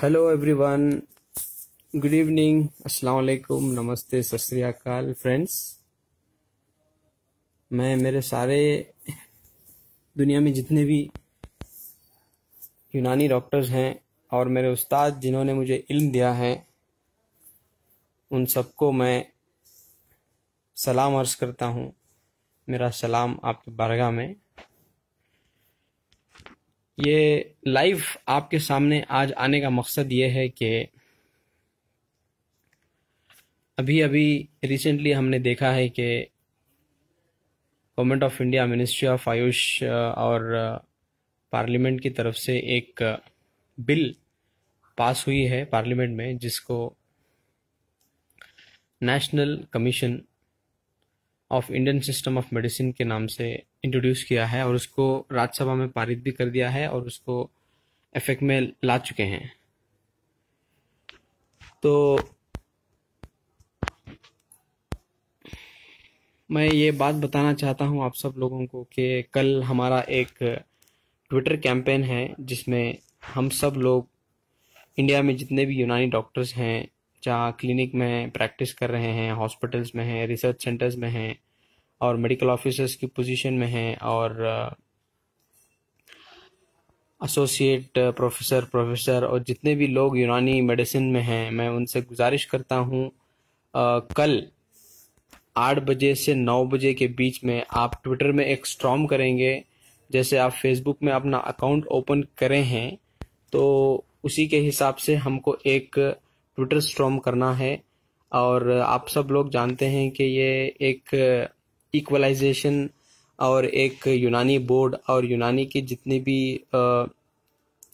Hello everyone, good evening, अस्सलाम वालेकुम, नमस्ते, सत श्री अकाल फ्रेंड्स। मैं मेरे सारे दुनिया में जितने भी यूनानी डॉक्टर्स हैं और मेरे उस्ताद जिन्होंने मुझे इल्म दिया है, उन सबको मैं सलाम अर्ज़ करता हूँ। मेरा सलाम आपकी बारगाह में। ये लाइव आपके सामने आज आने का मकसद ये है कि अभी अभी रिसेंटली हमने देखा है कि government of India, ministry of Ayush और पार्लियामेंट की तरफ से एक बिल पास हुई है पार्लियामेंट में, जिसको national commission of Indian system of medicine के नाम से इंट्रोड्यूस किया है और उसको राज्यसभा में पारित भी कर दिया है और उसको इफेक्ट में ला चुके हैं। तो मैं ये बात बताना चाहता हूँ आप सब लोगों को कि कल हमारा एक ट्विटर कैंपेन है जिसमें हम सब लोग इंडिया में जितने भी यूनानी डॉक्टर्स हैं, जहाँ क्लिनिक में प्रैक्टिस कर रहे हैं, हॉस्पिटल्स में हैं, रिसर्च सेंटर्स में हैं और मेडिकल ऑफिसर्स की पोजीशन में हैं और एसोसिएट प्रोफेसर और जितने भी लोग यूनानी मेडिसिन में हैं, मैं उनसे गुजारिश करता हूँ कल 8 बजे से 9 बजे के बीच में आप ट्विटर में एक स्ट्रॉम करेंगे। जैसे आप फेसबुक में अपना अकाउंट ओपन करें हैं तो उसी के हिसाब से हमको एक ट्विटर स्ट्रॉम करना है। और आप सब लोग जानते हैं कि ये एक इक्वलाइजेशन और एक यूनानी बोर्ड और यूनानी के जितने भी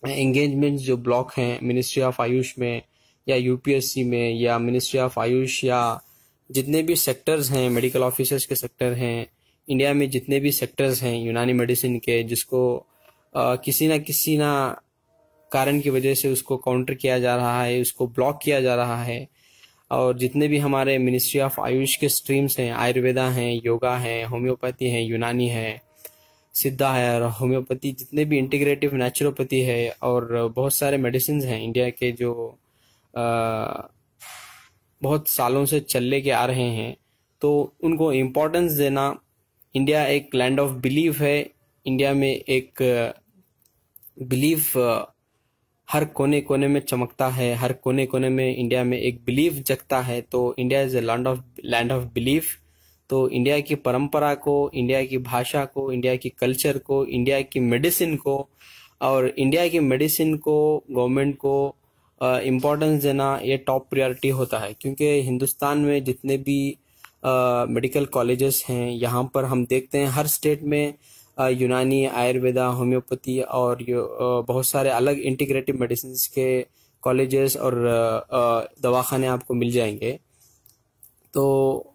एंगेजमेंट्स जो ब्लॉक हैं मिनिस्ट्री ऑफ आयुष में या यूपीएससी में या मिनिस्ट्री ऑफ आयुष या जितने भी सेक्टर्स हैं, मेडिकल ऑफिसर्स के सेक्टर हैं, इंडिया में जितने भी सेक्टर्स हैं यूनानी मेडिसिन के, जिसको किसी ना कारण की वजह से उसको काउंटर किया जा रहा है, उसको ब्लॉक किया जा रहा है। और जितने भी हमारे मिनिस्ट्री ऑफ आयुष के स्ट्रीम्स हैं, आयुर्वेदा हैं, योगा है, होम्योपैथी है, यूनानी है, सिद्धा है और होम्योपैथी, जितने भी इंटीग्रेटिव नेचुरोपैथी है और बहुत सारे मेडिसिन हैं इंडिया के जो बहुत सालों से चल के आ रहे हैं, तो उनको इम्पोर्टेंस देना। इंडिया एक लैंड ऑफ बिलीफ है। इंडिया में एक बिलीफ हर कोने कोने में चमकता है, हर कोने कोने में इंडिया में एक बिलीफ जगता है। तो India is a land of belief. तो इंडिया की परंपरा को, इंडिया की भाषा को, इंडिया की कल्चर को, इंडिया की मेडिसिन को और इंडिया की मेडिसिन को गवर्नमेंट को इम्पोर्टेंस देना ये टॉप प्रायोरिटी होता है। क्योंकि हिंदुस्तान में जितने भी मेडिकल कॉलेजेस हैं, यहाँ पर हम देखते हैं हर स्टेट में यूनानी, आयुर्वेदा, होम्योपैथी और बहुत सारे अलग इंटीग्रेटिव मेडिसिन के कॉलेजेस और दवाखाने आपको मिल जाएंगे। तो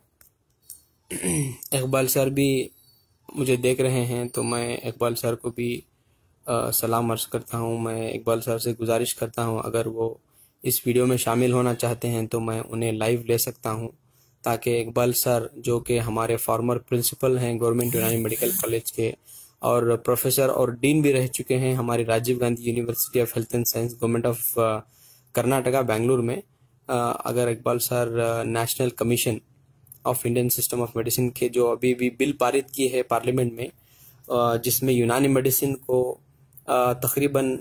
इकबाल सर भी मुझे देख रहे हैं, तो मैं इकबाल सर को भी सलाम अर्ज करता हूँ। मैं इकबाल सर से गुजारिश करता हूँ अगर वो इस वीडियो में शामिल होना चाहते हैं तो मैं उन्हें लाइव ले सकता हूँ, ताकि इकबाल सर जो कि हमारे फॉर्मर प्रिंसिपल हैं गवर्नमेंट यूनानी मेडिकल कॉलेज के और प्रोफेसर और डीन भी रह चुके हैं हमारी Rajiv Gandhi university of health and science, government of Karnataka, Bengaluru में, अगर Iqbal sir national commission of Indian system of medicine के जो अभी भी बिल पारित की है पार्लियामेंट में, जिसमें यूनानी मेडिसिन को तकरीबन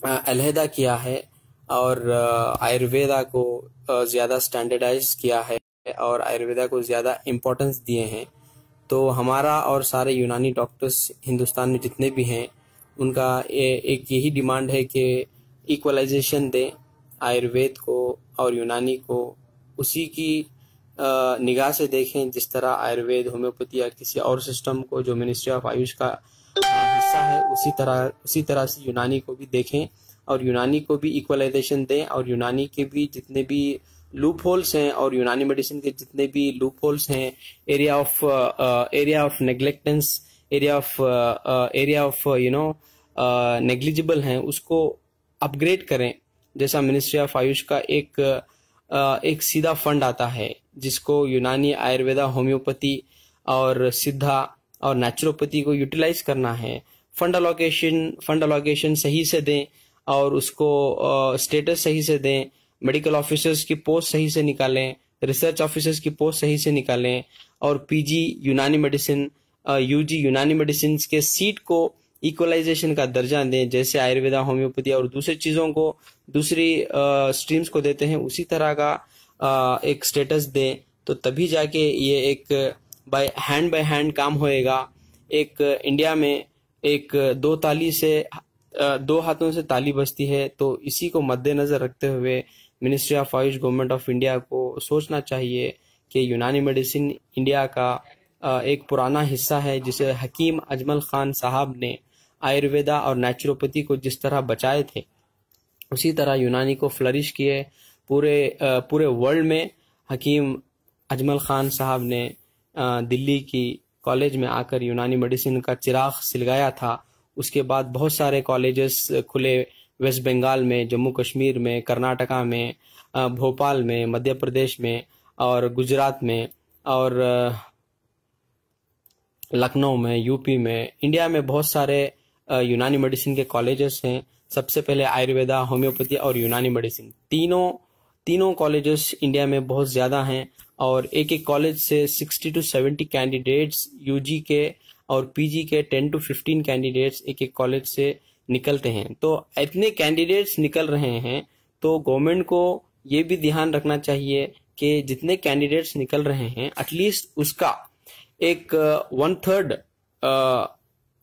अलहदा किया है और आयुर्वेदा को ज़्यादा स्टैंडर्डाइज किया है और आयुर्वेदा को ज़्यादा इम्पोर्टेंस दिए हैं। तो हमारा और सारे यूनानी डॉक्टर्स हिंदुस्तान में जितने भी हैं उनका एक यही डिमांड है कि इक्वलाइजेशन दें आयुर्वेद को और यूनानी को, उसी की निगाह से देखें जिस तरह आयुर्वेद, होम्योपैथी या किसी और सिस्टम को जो मिनिस्ट्री ऑफ आयुष का हिस्सा है उसी तरह से यूनानी को भी देखें और यूनानी को भी इक्वलाइजेशन दें और यूनानी के भी जितने भी लूप होल्स हैं और यूनानी मेडिसिन के जितने भी लूप होल्स हैं, area of negligence, area of negligible हैं, उसको अपग्रेड करें। जैसा मिनिस्ट्री ऑफ आयुष का एक सीधा फंड आता है जिसको यूनानी, आयुर्वेदा, होम्योपैथी और सिद्धा और नेचुरोपैथी को यूटिलाइज करना है। फंड अलोकेशन सही से दें और उसको स्टेटस सही से दें, मेडिकल ऑफिसर्स की पोस्ट सही से निकालें, रिसर्च ऑफिसर्स की पोस्ट सही से निकालें, और पीजी यूनानी मेडिसिन, यूजी यूनानी मेडिसिन के सीट को इक्वलाइजेशन का दर्जा दें, जैसे आयुर्वेदा, होम्योपैथी और दूसरी चीजों को, दूसरी स्ट्रीम्स को देते हैं, उसी तरह का एक स्टेटस दें। तो तभी जाके ये एक बाय हैंड काम होएगा। एक इंडिया में एक दो हाथों से ताली बजती है। तो इसी को मद्देनजर रखते हुए ministry of Ayush, government of India को सोचना चाहिए कि यूनानी मेडिसिन इंडिया का एक पुराना हिस्सा है, जिसे हकीम अजमल खान साहब ने आयुर्वेदा और नेचुरोपैथी को जिस तरह बचाए थे, उसी तरह यूनानी को फ्लरिश किए। पूरे वर्ल्ड में हकीम अजमल खान साहब ने दिल्ली की कॉलेज में आकर यूनानी मेडिसिन का चिराग सिलगाया था। उसके बाद बहुत सारे कॉलेजेस खुले, वेस्ट बंगाल में, जम्मू कश्मीर में, कर्नाटका में, भोपाल में, मध्य प्रदेश में और गुजरात में और लखनऊ में, यूपी में। इंडिया में बहुत सारे यूनानी मेडिसिन के कॉलेजेस हैं। सबसे पहले आयुर्वेदा, होम्योपैथी और यूनानी मेडिसिन, तीनों कॉलेजेस इंडिया में बहुत ज्यादा हैं और एक एक कॉलेज से 60 to 70 कैंडिडेट्स, यूजी के और पीजी के 10 to 15 कैंडिडेट्स एक एक कॉलेज से निकलते हैं। तो इतने कैंडिडेट्स निकल रहे हैं, तो गवर्नमेंट को ये भी ध्यान रखना चाहिए कि जितने कैंडिडेट्स निकल रहे हैं, एटलीस्ट उसका एक 1/3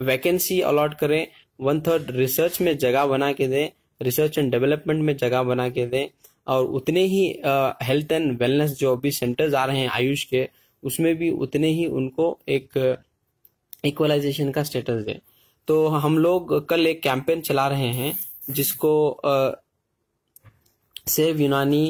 वैकेंसी अलॉट करें, 1/3 रिसर्च में जगह बना के दें, रिसर्च एंड डेवलपमेंट में जगह बना के दें, और उतने ही हेल्थ एंड वेलनेस जो अभी सेंटर्स आ रहे हैं आयुष के, उसमें भी उतने ही उनको एक इक्वलाइजेशन का स्टेटस दें। तो हम लोग कल एक कैंपेन चला रहे हैं जिसको सेव यूनानी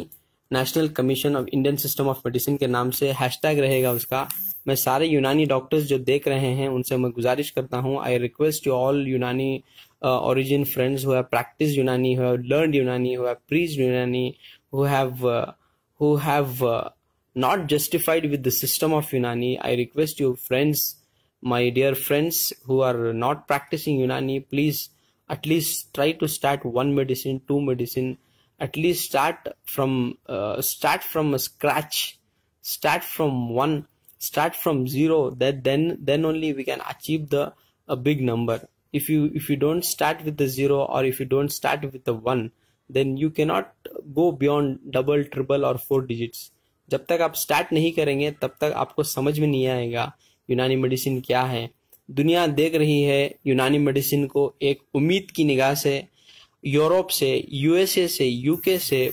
national commission of Indian system of medicine के नाम से हैशटैग रहेगा उसका। मैं सारे यूनानी डॉक्टर्स जो देख रहे हैं उनसे मैं गुजारिश करता हूं, आई रिक्वेस्ट यू ऑल यूनानी origin friends who have practiced Unani, who have learned Unani, who have preached Unani, who have not justified with the system of Unani. I request you friends, my dear friends who are not practicing Unani, please at least try to start one medicine, two medicine, at least start from a scratch, start from zero. That then only we can achieve a big number. If you don't start with the zero, or if you don't start with the one, then you cannot go beyond double, triple or 4 digits. जब तक आप start नहीं करेंगे तब तक आपको समझ में नहीं आएगा यूनानी मेडिसिन क्या है। दुनिया देख रही है यूनानी मेडिसिन को एक उम्मीद की निगाह से। यूरोप से, यूएसए से, यूके से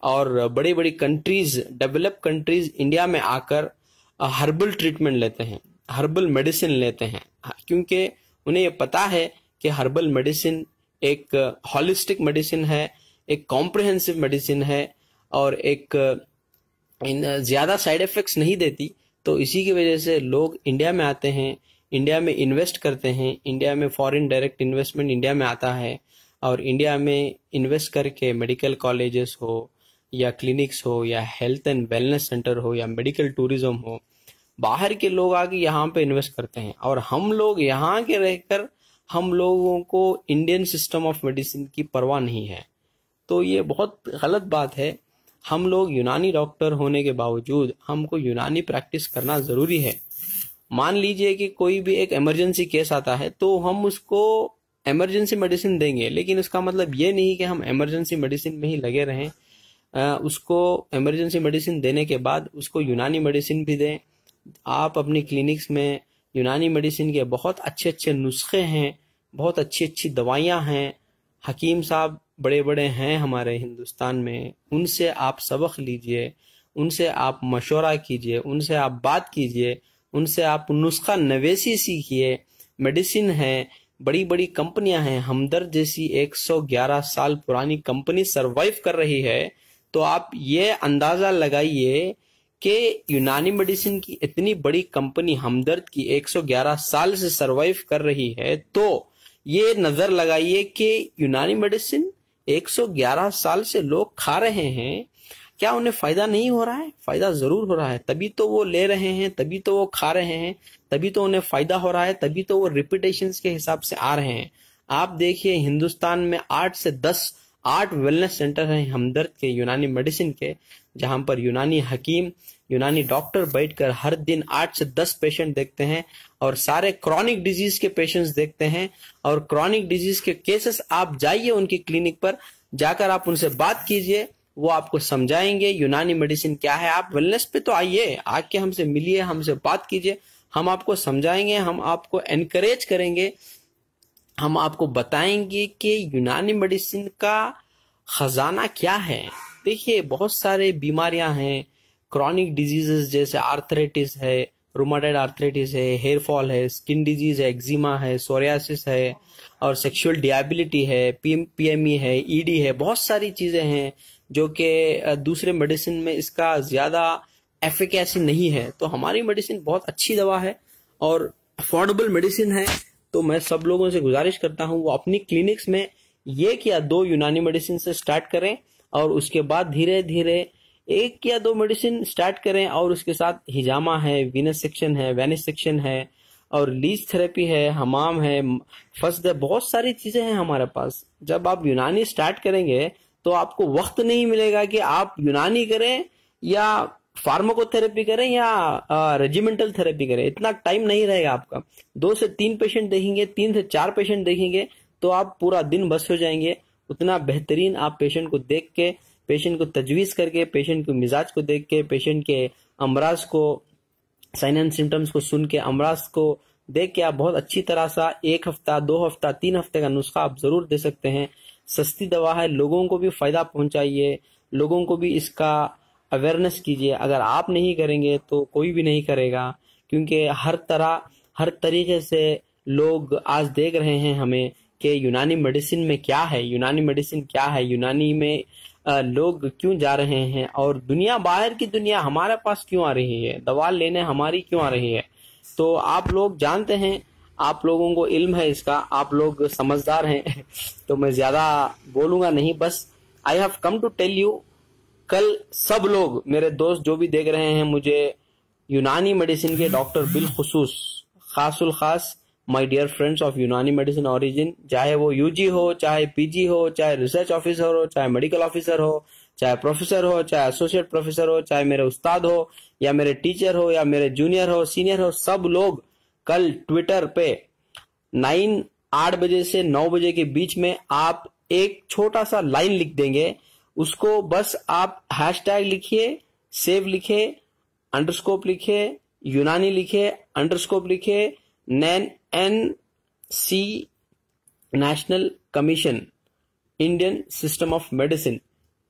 और बड़ी बड़ी कंट्रीज, डेवलप कंट्रीज इंडिया में आकर हर्बल ट्रीटमेंट लेते हैं, हर्बल मेडिसिन लेते हैं, क्योंकि उन्हें ये पता है कि हर्बल मेडिसिन एक हॉलिस्टिक मेडिसिन है, एक कॉम्प्रिहेंसिव मेडिसिन है और एक ज्यादा साइड इफेक्ट्स नहीं देती। तो इसी की वजह से लोग इंडिया में आते हैं, इंडिया में इन्वेस्ट करते हैं, इंडिया में फॉरेन डायरेक्ट इन्वेस्टमेंट इंडिया में आता है और इंडिया में इन्वेस्ट करके मेडिकल कॉलेजेस हो या क्लिनिक्स हो या हेल्थ एंड वेलनेस सेंटर हो या मेडिकल टूरिज्म हो, बाहर के लोग आके यहाँ पे इन्वेस्ट करते हैं और हम लोग यहाँ के रहकर हम लोगों को इंडियन सिस्टम ऑफ मेडिसिन की परवाह नहीं है। तो ये बहुत गलत बात है। हम लोग यूनानी डॉक्टर होने के बावजूद हमको यूनानी प्रैक्टिस करना जरूरी है। मान लीजिए कि कोई भी एक इमरजेंसी केस आता है तो हम उसको इमरजेंसी मेडिसिन देंगे, लेकिन उसका मतलब ये नहीं कि हम इमरजेंसी मेडिसिन में ही लगे रहें। उसको इमरजेंसी मेडिसिन देने के बाद उसको यूनानी मेडिसिन भी दें। आप अपनी क्लिनिक्स में यूनानी मेडिसिन के बहुत अच्छे अच्छे नुस्खे हैं, बहुत अच्छी अच्छी दवाइयां हैं, हकीम साहब बड़े बड़े हैं हमारे हिंदुस्तान में, उनसे आप सबक लीजिए, उनसे आप मशवरा कीजिए, उनसे आप बात कीजिए, उनसे आप नुस्खा नवेसी सीखिए। मेडिसिन है, बड़ी बड़ी कंपनियां हैं, हमदर्द जैसी 111 साल पुरानी कंपनी सरवाइव कर रही है। तो आप ये अंदाजा लगाइए कि यूनानी मेडिसिन की इतनी बड़ी कंपनी हमदर्द की 111 साल से सरवाइव कर रही है, तो ये नजर लगाइए कि यूनानी मेडिसिन 111 साल से लोग खा रहे हैं, क्या उन्हें फायदा नहीं हो रहा है? फायदा जरूर हो रहा है, तभी तो वो ले रहे हैं, तभी तो वो खा रहे हैं, तभी तो उन्हें फायदा हो रहा है, तभी तो वो रिपीटेशंस के हिसाब से आ रहे हैं। आप देखिए हिंदुस्तान में 8 से 10 8 वेलनेस सेंटर हैं हमदर्द के, यूनानी मेडिसिन के, जहां पर यूनानी हकीम, यूनानी डॉक्टर बैठकर हर दिन 8 से 10 पेशेंट देखते हैं और सारे क्रॉनिक डिजीज के पेशेंट्स देखते हैं। और क्रॉनिक डिजीज के केसेस आप जाइए उनकी क्लिनिक पर, जाकर आप उनसे बात कीजिए, वो आपको समझाएंगे यूनानी मेडिसिन क्या है। आप वेलनेस पे तो आइए, आके हमसे मिलिए, हमसे बात कीजिए, हम आपको समझाएंगे, हम आपको एनकरेज करेंगे, हम आपको बताएंगे कि यूनानी मेडिसिन का खजाना क्या है। देखिए बहुत सारे बीमारियां हैं, क्रॉनिक डिजीजेस जैसे आर्थराइटिस है, रूमाटॉइड आर्थराइटिस है, हेयर फॉल है, स्किन डिजीज है, एक्जिमा है, सोरियासिस है, और सेक्सुअल डियाबिलिटी है, पीएमई है, ईडी है। बहुत सारी चीजें हैं जो कि दूसरे मेडिसिन में इसका ज्यादा एफिकेसी नहीं है। तो हमारी मेडिसिन बहुत अच्छी दवा है और अफोर्डेबल मेडिसिन है। तो मैं सब लोगों से गुजारिश करता हूं वो अपनी क्लिनिक्स में 1 या 2 यूनानी मेडिसिन से स्टार्ट करें और उसके बाद धीरे धीरे 1 या 2 मेडिसिन स्टार्ट करें, और उसके साथ हिजामा है, वीनस सेक्शन है, वेनिस सेक्शन है, और लीज थेरेपी है, हमाम है, फर्स्ट है, बहुत सारी चीजें हैं हमारे पास। जब आप यूनानी स्टार्ट करेंगे तो आपको वक्त नहीं मिलेगा कि आप यूनानी करें या फार्माकोथेरेपी करें या रेजिमेंटल थेरेपी करें, इतना टाइम नहीं रहेगा आपका। 2 से 3 पेशेंट देखेंगे, 3 से 4 पेशेंट देखेंगे तो आप पूरा दिन बस हो जाएंगे। उतना बेहतरीन आप पेशेंट को देख के, पेशेंट को तजवीज करके, पेशेंट के मिजाज को देख के, पेशेंट के अमराज को, साइन एंड सिम्टम्स को सुन के, अमराज को देख के आप बहुत अच्छी तरह सा 1 हफ्ता, 2 हफ्ता, 3 हफ्ते का नुस्खा आप जरूर दे सकते हैं। सस्ती दवा है, लोगों को भी फायदा पहुंचाइए, लोगों को भी इसका अवेयरनेस कीजिए। अगर आप नहीं करेंगे तो कोई भी नहीं करेगा, क्योंकि हर तरीके से लोग आज देख रहे हैं हमें कि यूनानी मेडिसिन में क्या है, यूनानी मेडिसिन क्या है, यूनानी में लोग क्यों जा रहे हैं, और दुनिया, बाहर की दुनिया हमारे पास क्यों आ रही है, दवा लेने हमारी क्यों आ रही है। तो आप लोग जानते हैं, आप लोगों को इल्म है इसका, आप लोग समझदार हैं तो मैं ज्यादा बोलूंगा नहीं, बस I have come to tell you. कल सब लोग मेरे दोस्त जो भी देख रहे हैं मुझे, यूनानी मेडिसिन के डॉक्टर बिलखुसूस, खासुल खास my dear friends of Unani medicine origin, चाहे वो यूजी हो, चाहे पीजी हो, चाहे रिसर्च ऑफिसर हो, चाहे मेडिकल ऑफिसर हो, चाहे प्रोफेसर हो, चाहे एसोसिएट प्रोफेसर हो, चाहे मेरे उस्ताद हो या मेरे टीचर हो या मेरे जूनियर हो, सीनियर हो, सब लोग कल ट्विटर पे 8 बजे से 9 बजे के बीच में आप एक छोटा सा लाइन लिख देंगे, उसको बस आप हैशटैग लिखिए, सेव लिखे, अंडरस्कोप लिखे, यूनानी लिखे, अंडरस्कोप लिखे, NC national commission Indian system of medicine,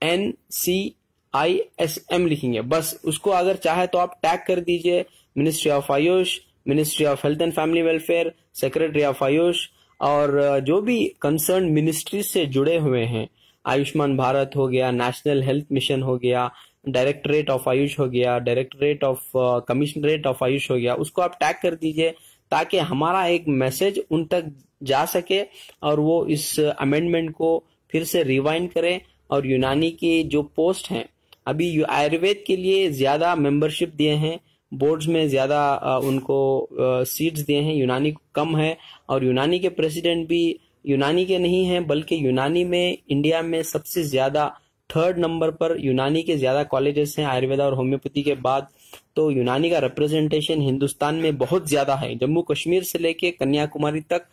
NCISM लिखेंगे। बस उसको अगर चाहे तो आप टैग कर दीजिए ministry of Ayush, ministry of health and family welfare, secretary of Ayush, और जो भी कंसर्न मिनिस्ट्री से जुड़े हुए हैं, आयुष्मान भारत हो गया, नेशनल हेल्थ मिशन हो गया, डायरेक्टरेट ऑफ आयुष हो गया, directorate of commissionerate of Ayush हो गया, उसको आप टैग कर दीजिए ताकि हमारा एक मैसेज उन तक जा सके और वो इस अमेंडमेंट को फिर से रिवाइंड करें। और यूनानी की जो पोस्ट हैं, अभी आयुर्वेद के लिए ज्यादा मेंबरशिप दिए हैं, बोर्ड्स में ज्यादा उनको सीट्स दिए हैं, यूनानी को कम है। और यूनानी के प्रेसिडेंट भी यूनानी के नहीं हैं, बल्कि यूनानी में इंडिया में सबसे ज्यादा 3rd नंबर पर यूनानी के ज्यादा कॉलेजेस हैं आयुर्वेद और होम्योपैथी के बाद। तो यूनानी का रिप्रेजेंटेशन हिंदुस्तान में बहुत ज्यादा है, जम्मू कश्मीर से लेके कन्याकुमारी तक,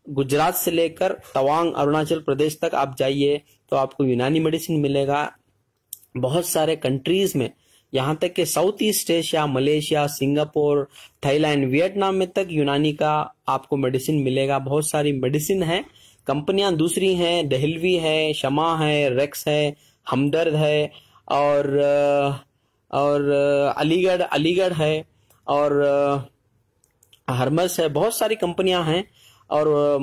गुजरात से लेकर तवांग अरुणाचल प्रदेश तक आप जाइए तो आपको यूनानी मेडिसिन मिलेगा। बहुत सारे कंट्रीज में, यहाँ तक कि south east Asia, Malaysia, Singapore, Thailand, Vietnam में तक यूनानी का आपको मेडिसिन मिलेगा। बहुत सारी मेडिसिन है, कंपनियां दूसरी हैं, दहलवी है, शमा है, रेक्स है, हमदर्द है, और अलीगढ़ है, और हरमस है, बहुत सारी कंपनियां हैं। और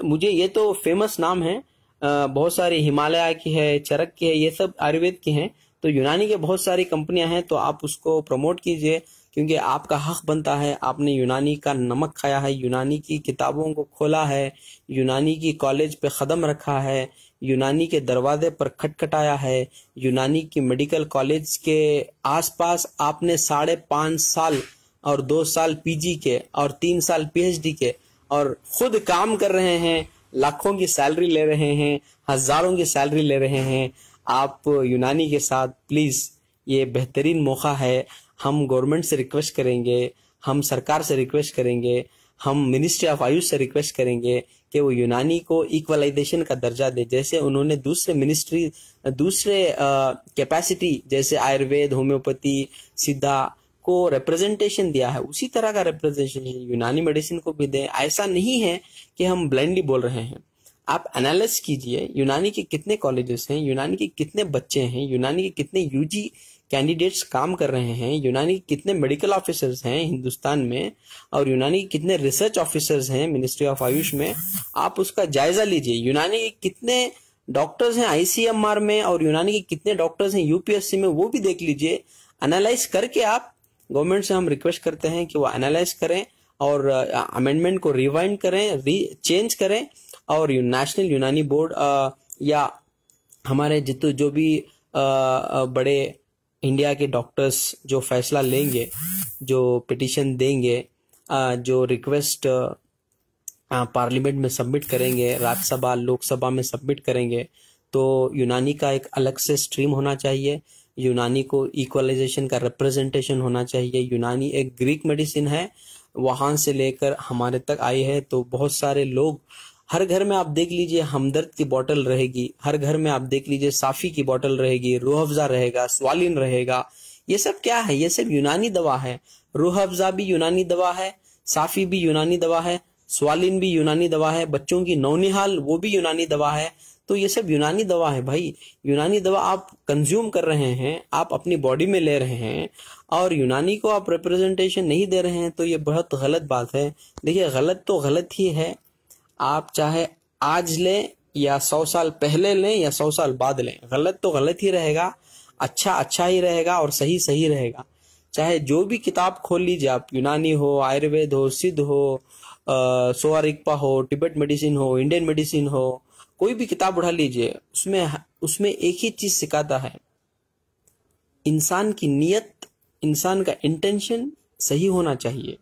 मुझे ये तो फेमस नाम है, बहुत सारी हिमालय की है, चरक की है, ये सब आयुर्वेद की हैं। तो यूनानी के बहुत सारी कंपनियां हैं, तो आप उसको प्रमोट कीजिए, क्योंकि आपका हक बनता है। आपने यूनानी का नमक खाया है, यूनानी की किताबों को खोला है, यूनानी की कॉलेज पे कदम रखा है, यूनानी के दरवाजे पर खटखटाया है, यूनानी की मेडिकल कॉलेज के आसपास आपने 5.5 साल और 2 साल पीजी के और 3 साल पीएचडी के और खुद काम कर रहे हैं, लाखों की सैलरी ले रहे हैं, हजारों की सैलरी ले रहे हैं, आप यूनानी के साथ प्लीज, ये बेहतरीन मौका है। हम गवर्नमेंट से रिक्वेस्ट करेंगे, हम सरकार से रिक्वेस्ट करेंगे, हम मिनिस्ट्री ऑफ आयुष से रिक्वेस्ट करेंगे कि वो यूनानी को इक्वलाइजेशन का दर्जा दे, जैसे उन्होंने दूसरे कैपेसिटी जैसे आयुर्वेद, होम्योपैथी, सिद्धा को रिप्रेजेंटेशन दिया है, उसी तरह का रिप्रेजेंटेशन यूनानी मेडिसिन को भी दें। ऐसा नहीं है कि हम ब्लाइंडली बोल रहे हैं। आप एनालिसिस कीजिए, यूनानी के कितने कॉलेजेस हैं, यूनानी के कितने बच्चे हैं, यूनानी के कितने यूजी कैंडिडेट्स काम कर रहे हैं, यूनानी के कितने मेडिकल ऑफिसर्स हैं हिंदुस्तान में, और यूनानी के कितने रिसर्च ऑफिसर्स हैं मिनिस्ट्री ऑफ आयुष में। आप उसका जायजा लीजिए। यूनानी के कितने डॉक्टर्स हैं आईसीएमआर में, और यूनानी के कितने डॉक्टर्स हैं यूपीएससी में, वो भी देख लीजिए। एनालाइज करके आप गवर्नमेंट से हम रिक्वेस्ट करते हैं कि वो एनालाइज करें और अमेंडमेंट को रिवाइंड करें, चेंज करें, और नेशनल यूनानी बोर्ड या हमारे जो भी बड़े इंडिया के डॉक्टर्स जो फैसला लेंगे, जो पिटीशन देंगे, जो रिक्वेस्ट पार्लियामेंट में सबमिट करेंगे, राज्यसभा लोकसभा में सबमिट करेंगे, तो यूनानी का एक अलग से स्ट्रीम होना चाहिए। यूनानी को इक्वलाइजेशन का रिप्रेजेंटेशन होना चाहिए। यूनानी एक ग्रीक मेडिसिन है, वहां से लेकर हमारे तक आई है। तो बहुत सारे लोग, हर घर में आप देख लीजिए हमदर्द की बोतल रहेगी, हर घर में आप देख लीजिए साफी की बोतल रहेगी, रूह अफ़ज़ा रहेगा, स्वालिन रहेगा। ये सब क्या है? ये सब यूनानी दवा है। रूह अफ़ज़ा भी यूनानी दवा है, साफी भी यूनानी दवा है, स्वालिन भी यूनानी दवा है, बच्चों की नौनिहाल वो भी यूनानी दवा है। तो ये सब यूनानी दवा है भाई। यूनानी दवा आप कंज्यूम कर रहे हैं, आप अपनी बॉडी में ले रहे हैं, और यूनानी को आप रिप्रेजेंटेशन नहीं दे रहे हैं, तो ये बहुत गलत बात है। देखिए, गलत तो गलत ही है। आप चाहे आज लें या 100 साल पहले लें या 100 साल बाद लें, गलत तो गलत ही रहेगा, अच्छा अच्छा ही रहेगा, और सही सही रहेगा। चाहे जो भी किताब खोल लीजिए आप, यूनानी हो, आयुर्वेद हो, सिद्ध हो, सोआ रिगपा हो, तिब्बत मेडिसिन हो, इंडियन मेडिसिन हो, कोई भी किताब उठा लीजिए, उसमें एक ही चीज सिखाता है, इंसान की नियत, इंसान का इंटेंशन सही होना चाहिए।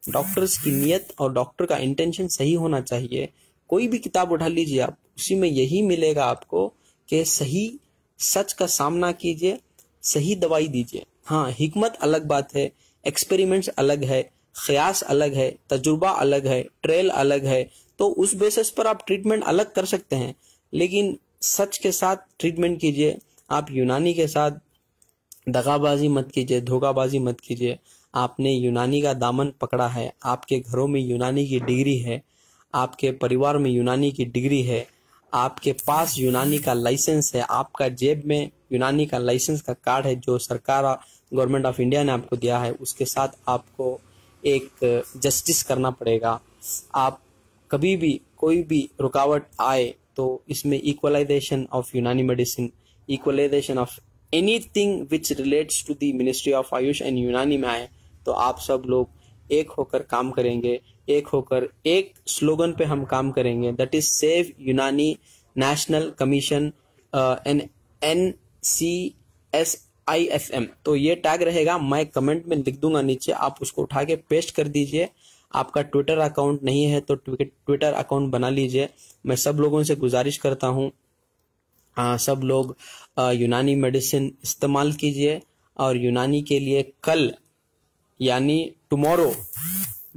डॉक्टर्स की नियत और डॉक्टर का इंटेंशन सही होना चाहिए। कोई भी किताब उठा लीजिए आप, उसी में यही मिलेगा आपको कि सही सच का सामना कीजिए, सही दवाई दीजिए। हाँ, हिकमत अलग बात है, एक्सपेरिमेंट्स अलग है, ख्यास अलग है, तजुर्बा अलग है, ट्रेल अलग है, तो उस बेसिस पर आप ट्रीटमेंट अलग कर सकते हैं, लेकिन सच के साथ ट्रीटमेंट कीजिए। आप यूनानी के साथ दगाबाजी मत कीजिए, धोखाबाजी मत कीजिए। आपने यूनानी का दामन पकड़ा है, आपके घरों में यूनानी की डिग्री है, आपके परिवार में यूनानी की डिग्री है, आपके पास यूनानी का लाइसेंस है, आपका जेब में यूनानी का लाइसेंस का कार्ड है जो सरकार, गवर्नमेंट ऑफ इंडिया ने आपको दिया है, उसके साथ आपको एक जस्टिस करना पड़ेगा। आप कभी भी कोई भी रुकावट आए तो इसमें equalisation of Unani medicine, equalisation of anything which relates to the ministry of AYUSH and Unani में आए, तो आप सब लोग एक होकर काम करेंगे, एक होकर एक स्लोगन पे हम काम करेंगे, दैट इज सेव यूनानी नेशनल कमीशन NCSIFM। तो ये टैग रहेगा, मैं कमेंट में लिख दूंगा नीचे, आप उसको उठा के पेस्ट कर दीजिए। आपका ट्विटर अकाउंट नहीं है तो ट्विटर अकाउंट बना लीजिए। मैं सब लोगों से गुजारिश करता हूँ, सब लोग यूनानी मेडिसिन इस्तेमाल कीजिए, और यूनानी के लिए कल यानी tomorrow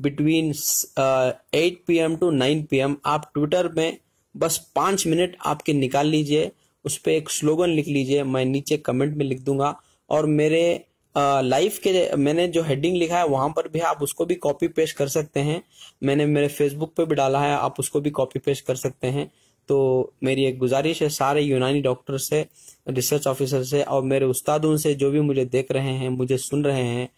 between 8 PM to 9 PM आप ट्विटर में बस 5 मिनट आपके निकाल लीजिए, उस पर एक स्लोगन लिख लीजिए, मैं नीचे कमेंट में लिख दूंगा, और मेरे लाइव के मैंने जो हेडिंग लिखा है वहां पर भी आप उसको भी कॉपी पेस्ट कर सकते हैं। मैंने मेरे फेसबुक पे भी डाला है, आप उसको भी कॉपी पेस्ट कर सकते हैं। तो मेरी एक गुजारिश है सारे यूनानी डॉक्टर से, रिसर्च ऑफिसर से, और मेरे उस्तादों से, जो भी मुझे देख रहे हैं, मुझे सुन रहे हैं,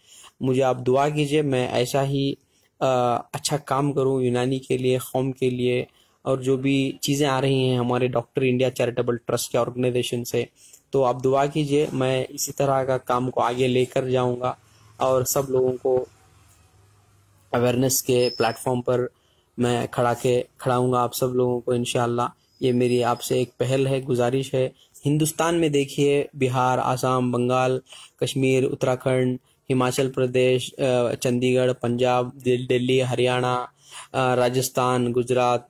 मुझे आप दुआ कीजिए मैं ऐसा ही अच्छा काम करूं यूनानी के लिए, कौम के लिए। और जो भी चीज़ें आ रही हैं हमारे डॉक्टर इंडिया चैरिटेबल ट्रस्ट के ऑर्गेनाइजेशन से, तो आप दुआ कीजिए मैं इसी तरह का काम को आगे लेकर जाऊंगा, और सब लोगों को अवेयरनेस के प्लेटफॉर्म पर मैं खड़ाऊंगा आप सब लोगों को इंशाल्लाह। ये मेरी आपसे एक पहल है, गुजारिश है। हिंदुस्तान में देखिए, बिहार, आसाम, बंगाल, कश्मीर, उत्तराखंड, हिमाचल प्रदेश, चंडीगढ़, पंजाब, दिल्ली, हरियाणा, राजस्थान, गुजरात,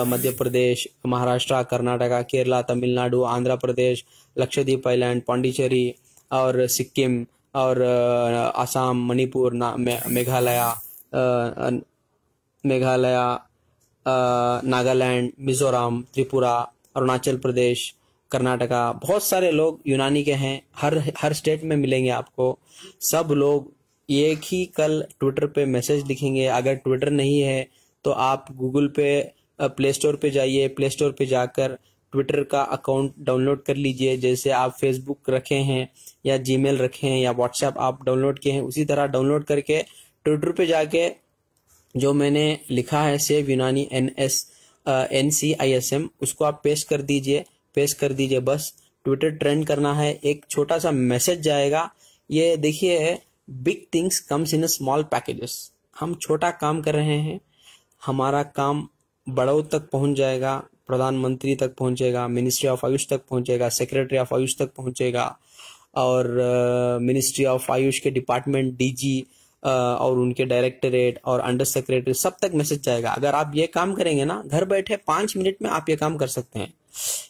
मध्य प्रदेश, महाराष्ट्र, कर्नाटका, केरला, तमिलनाडु, आंध्र प्रदेश, लक्षद्वीप आइलैंड, पांडिचेरी और सिक्किम और असम, मणिपुर, मेघालय, नागालैंड, मिजोरम, त्रिपुरा, अरुणाचल प्रदेश, कर्नाटका, बहुत सारे लोग यूनानी के हैं। हर स्टेट में मिलेंगे आपको। सब लोग एक ही कल ट्विटर पे मैसेज लिखेंगे। अगर ट्विटर नहीं है तो आप गूगल पे प्ले स्टोर पे जाइए, प्ले स्टोर पे जाकर ट्विटर का अकाउंट डाउनलोड कर लीजिए। जैसे आप फेसबुक रखे हैं या जीमेल रखे हैं या व्हाट्सएप आप डाउनलोड किए हैं, उसी तरह डाउनलोड करके ट्विटर पे जाके जो मैंने लिखा है सेव यूनानी NCISM, उसको आप पेस्ट कर दीजिए। बस ट्विटर ट्रेंड करना है, एक छोटा सा मैसेज जाएगा। ये देखिए, big things comes in small packages. हम छोटा काम कर रहे हैं, हमारा काम बड़ों तक पहुंच जाएगा, प्रधानमंत्री तक पहुंचेगा, मिनिस्ट्री ऑफ आयुष तक पहुंचेगा, सेक्रेटरी ऑफ आयुष तक पहुंचेगा और मिनिस्ट्री ऑफ आयुष के डिपार्टमेंट DG और उनके डायरेक्टरेट और अंडर सेक्रेटरी सब तक मैसेज जाएगा। अगर आप ये काम करेंगे ना, घर बैठे 5 मिनट में आप ये काम कर सकते हैं।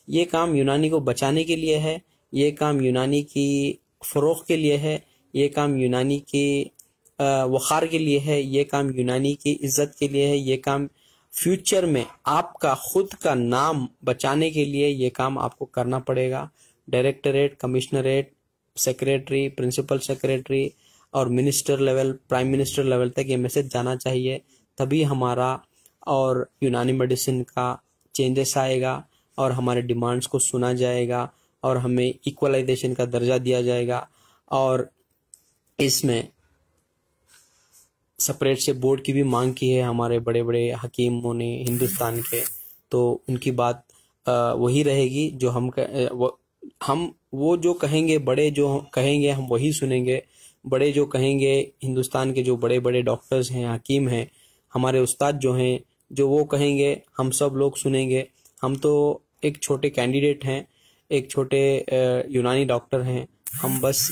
ये काम यूनानी को बचाने के लिए है, ये काम यूनानी की फरोख के लिए है, ये काम यूनानी की वक़ार के लिए है, ये काम यूनानी की इज्जत के लिए है, ये काम फ्यूचर में आपका खुद का नाम बचाने के लिए ये काम आपको करना पड़ेगा। Directorate, commissionerate, secretary, principal secretary और minister level, prime minister level तक ये मैसेज जाना चाहिए। तभी हमारा और यूनानी मेडिसिन का चेंजेस आएगा और हमारे डिमांड्स को सुना जाएगा और हमें इक्वलाइजेशन का दर्जा दिया जाएगा। और इसमें सेपरेट से बोर्ड की भी मांग की है हमारे बड़े बड़े हकीमों ने हिंदुस्तान के, तो उनकी बात वही रहेगी जो हम वो जो कहेंगे, बड़े जो कहेंगे हम वही सुनेंगे। बड़े जो कहेंगे, हिंदुस्तान के जो बड़े बड़े डॉक्टर्स हैं, हकीम हैं, हमारे उस्ताद जो हैं, जो वो कहेंगे हम सब लोग सुनेंगे। हम तो एक छोटे कैंडिडेट हैं, एक छोटे यूनानी डॉक्टर हैं। हम बस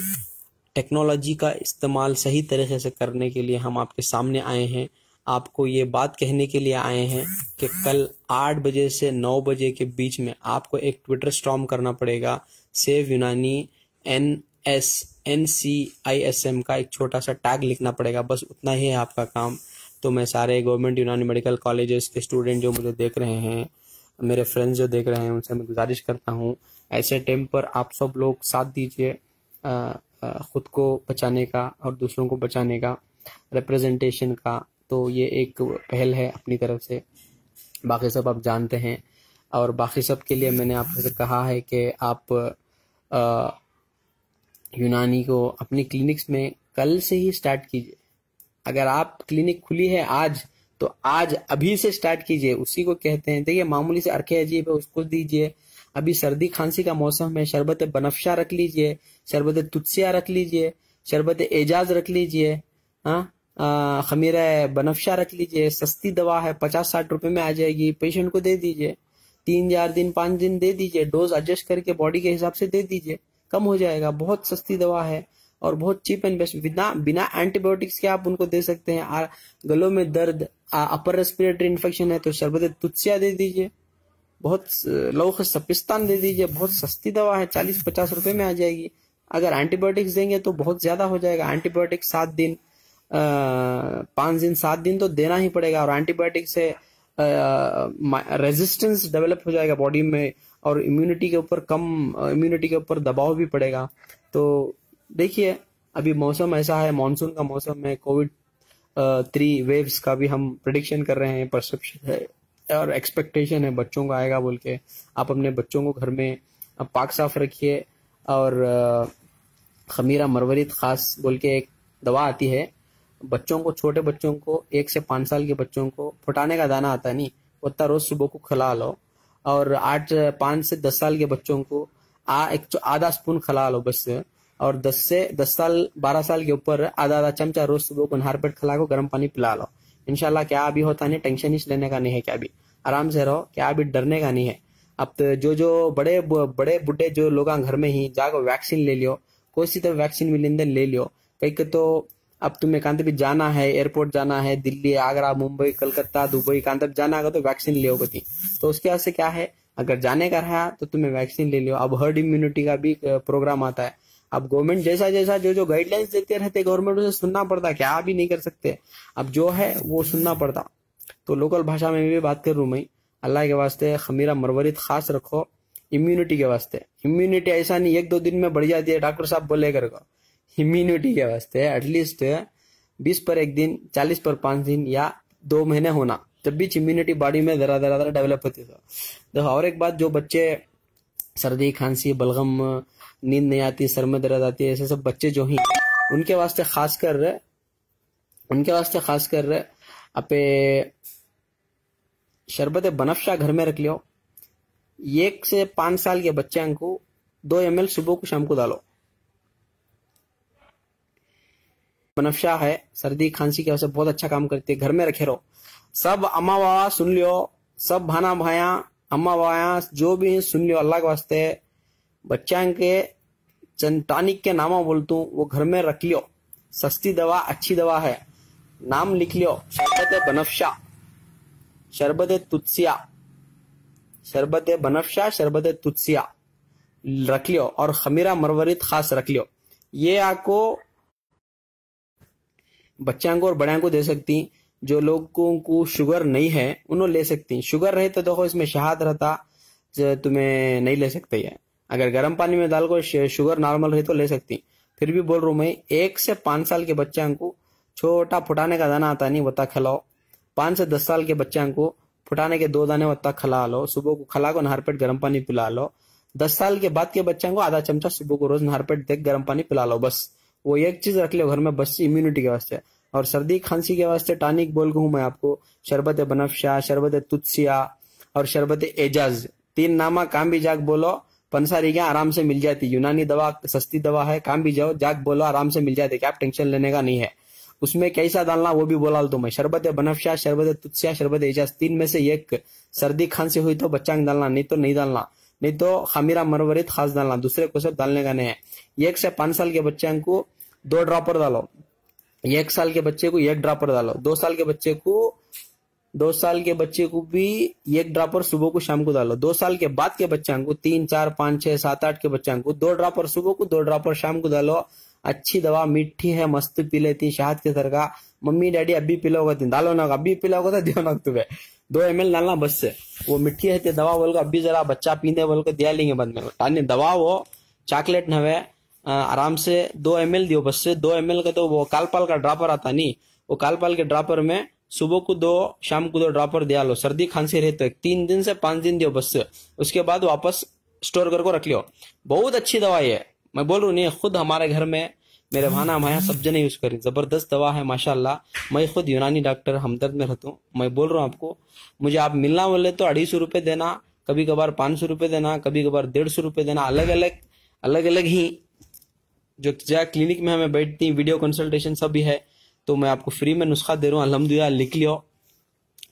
टेक्नोलॉजी का इस्तेमाल सही तरीके से करने के लिए हम आपके सामने आए हैं। आपको ये बात कहने के लिए आए हैं कि कल 8 बजे से 9 बजे के बीच में आपको एक ट्विटर स्टॉर्म करना पड़ेगा। सेव यूनानी NCISM का एक छोटा सा टैग लिखना पड़ेगा, बस उतना ही है आपका काम। तो मैं सारे गवर्नमेंट यूनानी मेडिकल कॉलेजेस के स्टूडेंट जो मुझे देख रहे हैं, मेरे फ्रेंड्स जो देख रहे हैं, उनसे मैं गुजारिश करता हूँ ऐसे टाइम पर आप सब लोग साथ दीजिए खुद को बचाने का और दूसरों को बचाने का, रिप्रेजेंटेशन का। तो ये एक पहल है अपनी तरफ से, बाकी सब आप जानते हैं। और बाकी सब के लिए मैंने आपसे कहा है कि आप यूनानी को अपनी क्लिनिक्स में कल से ही स्टार्ट कीजिए। अगर आप क्लिनिक खुली है आज, तो आज अभी से स्टार्ट कीजिए। उसी को कहते हैं, देखिए मामूली से अरखे अजीब है, उसको दीजिए। अभी सर्दी खांसी का मौसम है, शरबत बनफशा रख लीजिए, शरबत तुत्सिया रख लीजिए, शरबत एजाज रख लीजिए, खमीरा बनफशा रख लीजिए। सस्ती दवा है, 50-60 रुपए में आ जाएगी। पेशेंट को दे दीजिए, 3-4 दिन 5 दिन दे दीजिए, डोज एडजस्ट करके बॉडी के हिसाब से दे दीजिए, कम हो जाएगा। बहुत सस्ती दवा है और बहुत चीप एंड बेस्ट, बिना एंटीबायोटिक्स के आप उनको दे सकते हैं। गलों में दर्द, अपर रेस्पिरेटरी इन्फेक्शन है तो शरबत तुत्सिया दे दीजिए, बहुत लौह सपिस्तान दे दीजिए। बहुत सस्ती दवा है, 40-50 रुपए में आ जाएगी। अगर एंटीबायोटिक्स देंगे तो बहुत ज्यादा हो जाएगा। एंटीबायोटिक्स 7 दिन 5 दिन 7 दिन तो देना ही पड़ेगा और एंटीबायोटिक से रेजिस्टेंस डेवलप हो जाएगा बॉडी में और इम्यूनिटी के ऊपर दबाव भी पड़ेगा। तो देखिए अभी मौसम ऐसा है, मानसून का मौसम है, COVID-3 वेव्स का भी हम प्रेडिक्शन कर रहे हैं, परसेप्शन है और एक्सपेक्टेशन है बच्चों का आएगा बोल के। आप अपने बच्चों को घर में पाक साफ रखिए। और खमीरा मरवरित खास बोल के एक दवा आती है, बच्चों को, छोटे बच्चों को, 1 से 5 साल के बच्चों को फुटाने का दाना आता है नहीं, वो रोज सुबह को खिला लो। और 5 से 10 साल के बच्चों को आधा स्पून खिला लो बस। और 10 साल 12 साल के ऊपर आधा चमचा रोज सुबह को नहर पेट खिला को गर्म पानी पिला लो। इंशाल्लाह क्या अभी होता नहीं, टेंशन ही लेने का नहीं है, क्या अभी आराम से रहो, क्या अभी डरने का नहीं है। अब तो जो बड़े बुढ़े जो लोग घर में ही जाकर वैक्सीन ले लियो, कोई सी तो वैक्सीन मिलिंदे ले लियो। कई के तो अब तुम्हें कहाँ भी जाना है, एयरपोर्ट जाना है, दिल्ली, आगरा, मुंबई, कलकत्ता, दुबई, कहाँ तक जाना होगा तो वैक्सीन ले होगी। तो उसके वजह से क्या है, अगर जाने का रहा तो तुम्हें वैक्सीन ले लियो। अब हर्ड इम्यूनिटी का भी प्रोग्राम आता है। अब गवर्नमेंट जैसा जैसा जो गाइडलाइंस देते रहते गवर्नमेंट उसे सुनना पड़ता, क्या भी नहीं कर सकते। अब जो है वो सुनना पड़ता। तो लोकल भाषा में भी बात कर रहा हूं मैं। अल्लाह के वास्ते खमीरा मरवरित खास रखो इम्यूनिटी के वास्ते। इम्यूनिटी ऐसा नहीं 1-2 दिन में बढ़ जाती है, डॉक्टर साहब बोले करेगा। इम्यूनिटी के वास्ते एटलीस्ट 20 पर 1 दिन, 40 पर 5 दिन या 2 महीने होना, तब भी इम्यूनिटी बॉडी में जरा जरा जरा डेवलप होती है। देखो और एक बात, जो बच्चे सर्दी, खांसी, बलगम, नींद नहीं आती, सर में दर्द आती है, ऐसे सब बच्चे जो हैं उनके वास्ते खासकर अपे शरबत बनफ्शा घर में रख लियो। 1 से 5 साल के बच्चे को 2 ml सुबह को शाम को डालो। बनफ्शा है सर्दी खांसी के वजह से बहुत अच्छा काम करती है, घर में रखे रहो। सब अम्मा बाबा सुन लियो, सब भाना भाया अम्मा बाबा जो भी सुन लियो, अल्लाह के वास्ते बच्चा के टॉनिक के नामा बोलतू वो घर में रख लियो। सस्ती दवा, अच्छी दवा है, नाम लिख लियो, शरबत बनफ्शा, शरबत तुत्सिया, शरबत बनफ्शा, शरबत तुत्सिया रख लियो। और खमीरा मरवरित खास रख लियो। ये आपको बच्चों को और बड़ों को दे सकती। जो लोगों को शुगर नहीं है उन्होंने ले सकती। शुगर रहे तो देखो इसमें शहद रहता, जो तुम्हें नहीं ले सकते है। अगर गर्म पानी में डाल को शुगर नॉर्मल रहे तो ले सकती। फिर भी बोल रहा हूं मैं, 1 से 5 साल के बच्चों को छोटा फुटाने का दाना आता नहीं, वत्ता खिलाओ। 5 से 10 साल के बच्चों को फुटाने के 2 दाने वत्ता खिला लो। सुबह को खिला को नहर पेट गर्म पानी पिला लो। 10 साल के बाद के बच्चों को आधा चमचा सुबह को रोज नहर पेट देख गर्म पानी पिला लो। बस वो एक चीज रख लो घर में, बस इम्यूनिटी के वास्ते। और सर्दी खांसी के वास्ते टॉनिक बोल हूं मैं आपको, शरबत बनफ्शा, शरबत तुत्सिया और शरबत एजाज। 3 नामा काम भी जाग बोलो, पंसारी क्या आराम से मिल जाती। यूनानी दवा सस्ती दवा है, काम भी जाओ जाग बोलो आराम से मिल जाती। क्या आप टेंशन लेने का नहीं है। उसमें कैसा डालना वो भी बोला तो मैं, शरबत बनफ्शा, शरबत तुत्सिया, शरबत एजाज, 3 में से एक सर्दी खांसी हुई तो बच्चा डालना, नहीं तो नहीं डालना। नहीं तो खमीरा मरवरित खास डालना, दूसरे को सब डालने का नहीं है। 1 से 5 साल के बच्चे को 2 ड्रॉपर डालो। 1 साल के बच्चे को 1 ड्रॉपर डालो। 2 साल के बच्चे को भी 1 ड्रॉपर सुबह को शाम को डालो। 2 साल के बाद के बच्चों को 3, 4, 5, 6, 7, 8 के बच्चों को 2 ड्रॉपर सुबह को, 2 ड्रॉपर शाम को डालो। अच्छी दवा, मीठी है, मस्त पी लेती, शहद के सर का। मम्मी डैडी अभी पिलाओगा डालो ना, अभी पिलाओगा तो दियो ना तुम्हें 2 ml डालना बस से। वो मिट्टी है दवा बोल को अभी जरा बच्चा पीने बोल को दिया लेंगे बाद में। दवा वो चॉकलेट नवे आराम से 2 ml दियो बस से। 2 ml का तो वो कालपाल का ड्रॉपर आता नहीं, वो कालपाल के ड्रॉपर में सुबह को 2, शाम को 2 ड्रॉपर दिया लो। सर्दी खांसी रहे तो 3 दिन से 5 दिन दियो बस से। उसके बाद वापस स्टोर करके रख लियो। बहुत अच्छी दवा है, मैं बोल रहा हूँ। नहीं खुद हमारे घर में मेरे भाना माया सब जने यूज करी, जबरदस्त दवा है माशाल्लाह। मैं खुद यूनानी डॉक्टर हमदर्द में रहता हूँ। मैं बोल रहा हूँ आपको, मुझे आप मिलना बोले तो 250 रुपए देना, कभी कभार 500 रुपए देना, कभी कभार 150 रुपए देना। अलग अलग ही जो क्लिनिक में हमें बैठती वीडियो कंसल्टेशन सब भी है। तो मैं आपको फ्री में नुस्खा दे रहा हूँ, अल्हम्दुलिल्लाह लिख लियो।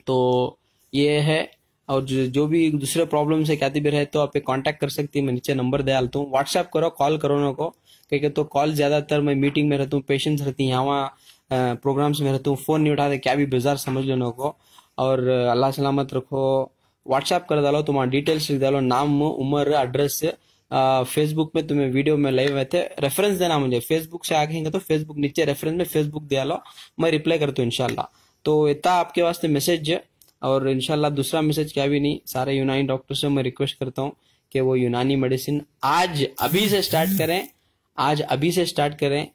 तो ये है। और जो भी दूसरे प्रॉब्लम से कहते भी रहे तो आप कांटेक्ट कर सकती है। मैं नीचे नंबर दे डालता हूँ, व्हाट्सएप करो, कॉल करो ना को, क्योंकि तो कॉल ज्यादातर मैं मीटिंग में रहता हूँ, पेशेंट्स रहती है यहाँ प्रोग्राम्स में रहता हूँ, फोन नहीं उठाते, क्या भी बेजार समझ लो को। और अल्लाह सलामत रखो। व्हाट्सएप कर डालो, तुम्हारा डिटेल्स लिख डालो, नाम, उम्र, एड्रेस। फेसबुक में तुम्हें वीडियो में लाइव रहते, रेफरेंस देना मुझे। फेसबुक से आगे तो फेसबुक नीचे रेफरेंस में फेसबुक दिया लो, मैं रिप्लाई करता हूँ इंशाल्लाह। तो इतना आपके वास्ते मैसेज। और इंशाल्लाह दूसरा मैसेज क्या भी नहीं, सारे यूनानी डॉक्टर से मैं रिक्वेस्ट करता हूँ कि वो यूनानी मेडिसिन आज अभी से स्टार्ट करें।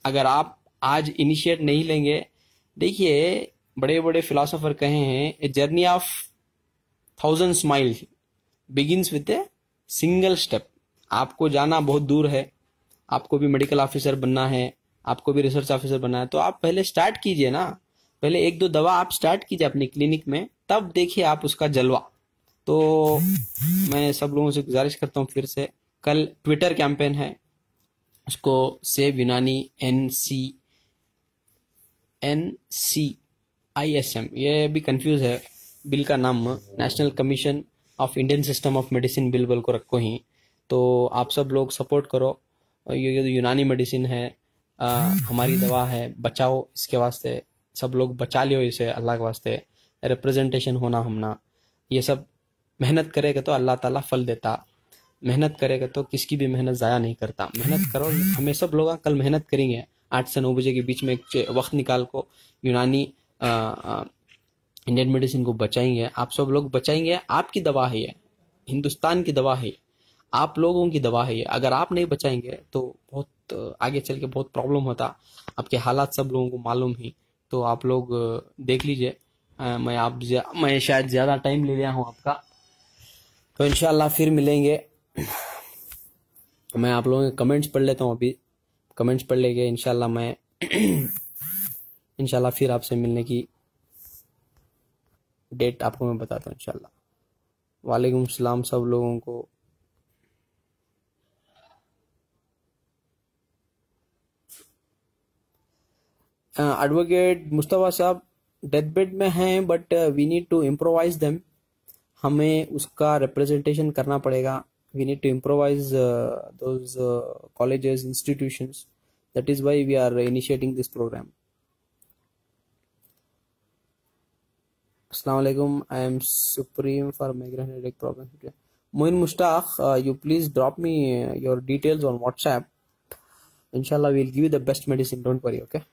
अगर आप आज इनिशिएट नहीं लेंगे, देखिए बड़े बड़े फिलोसोफर कहे हैं, ए जर्नी ऑफ 1000 स्माइल begins with a single step. आपको जाना बहुत दूर है, आपको भी मेडिकल ऑफिसर बनना है, आपको भी रिसर्च ऑफिसर बनना है, तो आप पहले स्टार्ट कीजिए ना। पहले 1-2 दवा आप स्टार्ट कीजिए अपनी क्लिनिक में, तब देखिए आप उसका जलवा। तो मैं सब लोगों से गुजारिश करता हूँ फिर से, कल ट्विटर कैंपेन है, उसको सेव यूनानी NCISM, ये भी कंफ्यूज है बिल का नाम, national commission of Indian system of medicine bill बोल को रखो ही। तो आप सब लोग सपोर्ट करो। ये यूनानी मेडिसिन है, हमारी दवा है, बचाओ इसके वास्ते, सब लोग बचा लियो इसे अल्लाह के वास्ते, रिप्रेजेंटेशन होना हमना, ये सब मेहनत करेगा तो अल्लाह ताला फल देता, मेहनत करेगा तो किसकी भी मेहनत ज़ाया नहीं करता। मेहनत करो, हमें सब लोग कल मेहनत करेंगे 8 से 9 बजे के बीच में एक वक्त निकाल को यूनानी इंडियन मेडिसिन को बचाएंगे। आप सब लोग बचाएंगे, आपकी दवा है ये, हिंदुस्तान की दवा है, आप लोगों की दवा है ये। अगर आप नहीं बचाएंगे तो बहुत आगे चल के बहुत प्रॉब्लम होता। आपके हालात सब लोगों को मालूम ही, तो आप लोग देख लीजिए। मैं शायद ज़्यादा टाइम ले लिया हूँ आपका, तो इंशाल्लाह फिर मिलेंगे। मैं आप लोगों के कमेंट्स पढ़ लेता हूँ, अभी कमेंट्स पढ़ लेंगे इंशाल्लाह। मैं इंशाल्लाह फिर आपसे मिलने की डेट आपको मैं बताता हूँ इंशाल्लाह। वालेकुम सलाम सब लोगों को। एडवोकेट मुस्तफ़ा साहब डेथ बेड में हैं, but we need to improvise them, हमें उसका रिप्रेजेंटेशन करना पड़ेगा। We need to improvise those colleges, institutions, that is why we are initiating this programme. अस्सलाम वालेकुम, I am supreme for migraine headache problem. Moin Mushtaq, you please drop me your details on WhatsApp. Inshallah, we'll give you the best medicine. Don't worry, okay?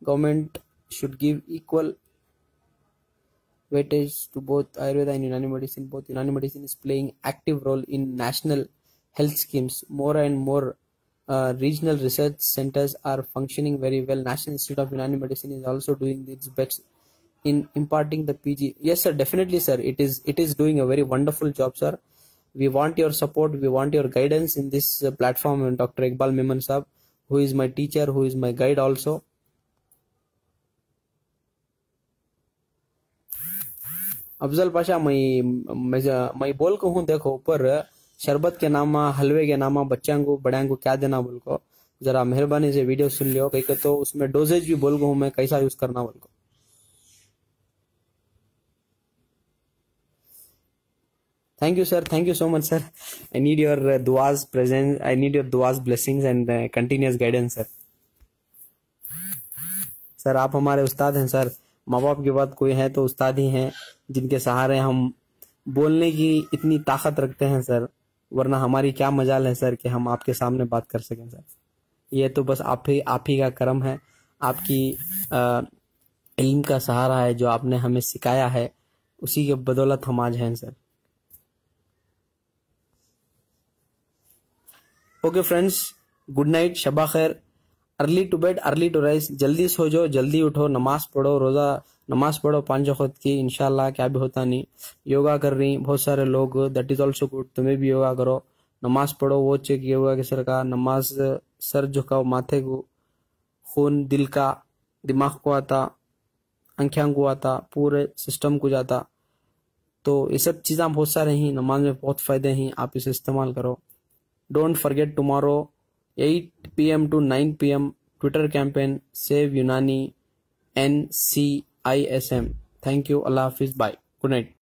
Government should give equal weightage to both Ayurveda and Unani medicine. Both Unani medicine is playing active role in national health schemes. More and more regional research centers are functioning very well. National Institute of Unani Medicine is also doing its best in imparting the PG. Yes, sir, definitely, sir. It is doing a very wonderful job, sir. We want your support. We want your guidance in this platform. And Dr. Iqbal Memon Saab, who is my teacher, who is my guide also. Afzal Pasha, मैं बोल को हूँ, देखो ऊपर शरबत के नामा, हलवे के नामा बच्चों को बड़ों को क्या देना बोल को, जरा मेहरबानी से वीडियो सुन लियो, कहीं तो उसमें डोजेज भी बोल को हूँ मैं कैसा यूज करना बोल को। Thank you, sir. Thank you so much, sir. I need your duas presence. I need your duas blessings and continuous guidance, sir. Sir आप हमारे उस्ताद हैं सर, माँ बाप के बाद कोई है तो उस्ताद ही हैं, जिनके सहारे हम बोलने की इतनी ताकत रखते हैं सर, वरना हमारी क्या मजाल है सर कि हम आपके सामने बात कर सकें सर। ये तो बस आप ही का करम है, आपकी इल्म का सहारा है, जो आपने हमें सिखाया है, उसी के बदौलत हम आज हैं sir. Okay friends, good night, शबा खैर। Early to bed early to rise, जल्दी सो जाओ, जल्दी उठो, नमाज पढ़ो, रोजा नमाज पढ़ो 5 वक्त की, इंशाल्लाह क्या भी होता नहीं। योगा कर रही बहुत सारे लोग, दैट इज ऑल्सो गुड, तुम्हें भी योगा करो, नमाज पढ़ो। वो चेक योगा के सर का नमाज, सर झुकाओ, माथे को खून दिल का दिमाग को आता, आंखें को आता, पूरे सिस्टम को जाता। तो ये सब चीज़ें बहुत सारे हैं, नमाज में बहुत फ़ायदे हैं, आप इसे इस्तेमाल करो। Don't forget tomorrow 8 p.m. to 9 p.m. Twitter campaign Save Unani NCISM. Thank you. Allah Hafiz. Bye. Good night.